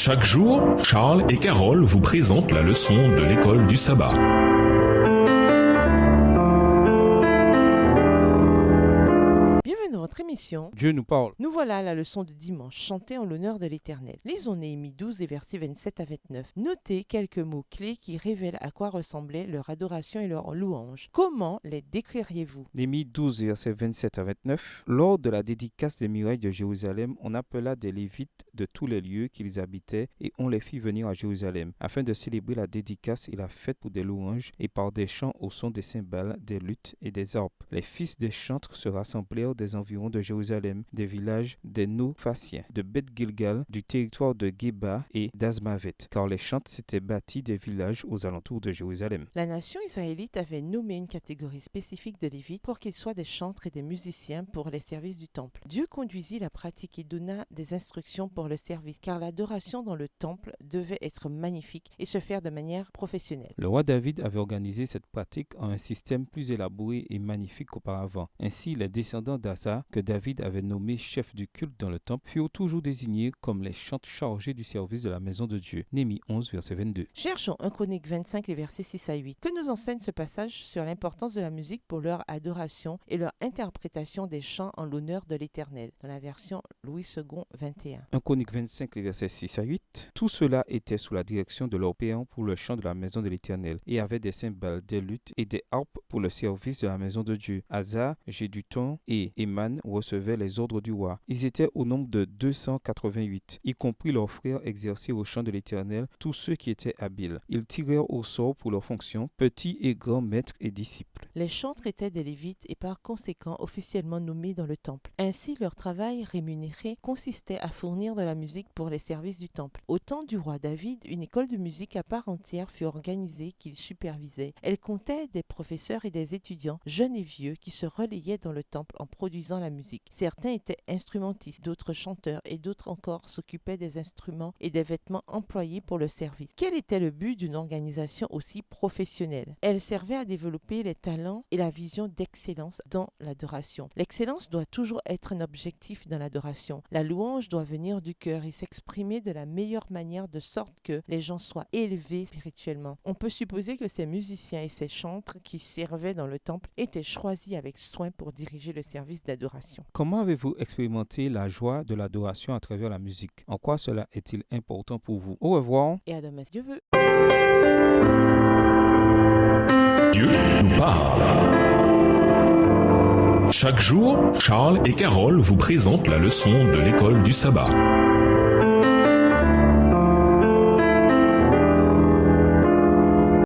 Chaque jour, Charles et Carole vous présentent la leçon de l'école du sabbat. Bienvenue dans votre émission. Dieu nous parle. Nous voilà à la leçon de dimanche, chantée en l'honneur de l'Éternel. Lisons Néhémie 12 et versets 27 à 29. Notez quelques mots clés qui révèlent à quoi ressemblait leur adoration et leur louange. Comment les décririez-vous? Néhémie 12, versets 27 à 29. Lors de la dédicace des murailles de Jérusalem, on appela des Lévites de tous les lieux qu'ils habitaient et on les fit venir à Jérusalem, afin de célébrer la dédicace et la fête pour des louanges et par des chants au son des cymbales, des luttes et des harpes. Les fils des chantres se rassemblèrent des environs de Jérusalem, des villages des Nophaciens, de Beth-Gilgal, du territoire de Géba et d'Azmavet, car les chantres s'étaient bâtis des villages aux alentours de Jérusalem. La nation israélite avait nommé une catégorie spécifique de Lévites pour qu'ils soient des chantres et des musiciens pour les services du temple. Dieu conduisit la pratique et donna des instructions pour le service, car l'adoration dans le temple devait être magnifique et se faire de manière professionnelle. Le roi David avait organisé cette pratique en un système plus élaboré et magnifique qu'auparavant. Ainsi, les descendants d'Asa, que David avait nommés chefs du culte dans le temple, furent toujours désignés comme les chantres chargés du service de la maison de Dieu. Néhémie 11, verset 22. Cherchons 1 Chroniques 25, les versets 6 à 8. Que nous enseigne ce passage sur l'importance de la musique pour leur adoration et leur interprétation des chants en l'honneur de l'Éternel, dans la version Louis II 21. 1 Chroniques 25, les versets 6 à 8. Tout cela était sous la direction de leur père pour le chant de la maison de l'Éternel, et avait des cymbales, des luttes et des harpes pour le service de la maison de Dieu. Asa, Géduthun et Éman recevaient les ordres du roi. Ils étaient au nombre de 288, y compris leurs frères exercés au chant de l'Éternel, tous ceux qui étaient habiles. Ils tirèrent au sort pour leurs fonctions, petits et grands maîtres et disciples. Les chantres étaient des Lévites et par conséquent officiellement nommés dans le temple. Ainsi, leur travail rémunéré consistait à fournir de la musique pour les services du temple. Au temps du roi David, une école de musique à part entière fut organisée qu'il supervisait. Elle comptait des professeurs et des étudiants, jeunes et vieux, qui se relayaient dans le temple en produisant la musique. Certains étaient instrumentistes, d'autres chanteurs et d'autres encore s'occupaient des instruments et des vêtements employés pour le service. Quel était le but d'une organisation aussi professionnelle? Elle servait à développer les talents et la vision d'excellence dans l'adoration. L'excellence doit toujours être un objectif dans l'adoration. La louange doit venir du cœur et s'exprimer de la meilleure manière de sorte que les gens soient élevés spirituellement. On peut supposer que ces musiciens et ces chantres qui servaient dans le temple étaient choisis avec soin pour diriger le service d'adoration. Comment avez-vous expérimenté la joie de l'adoration à travers la musique? En quoi cela est-il important pour vous? Au revoir. Et à demain si Dieu veut. Dieu nous parle. Chaque jour, Charles et Carole vous présentent la leçon de l'école du sabbat.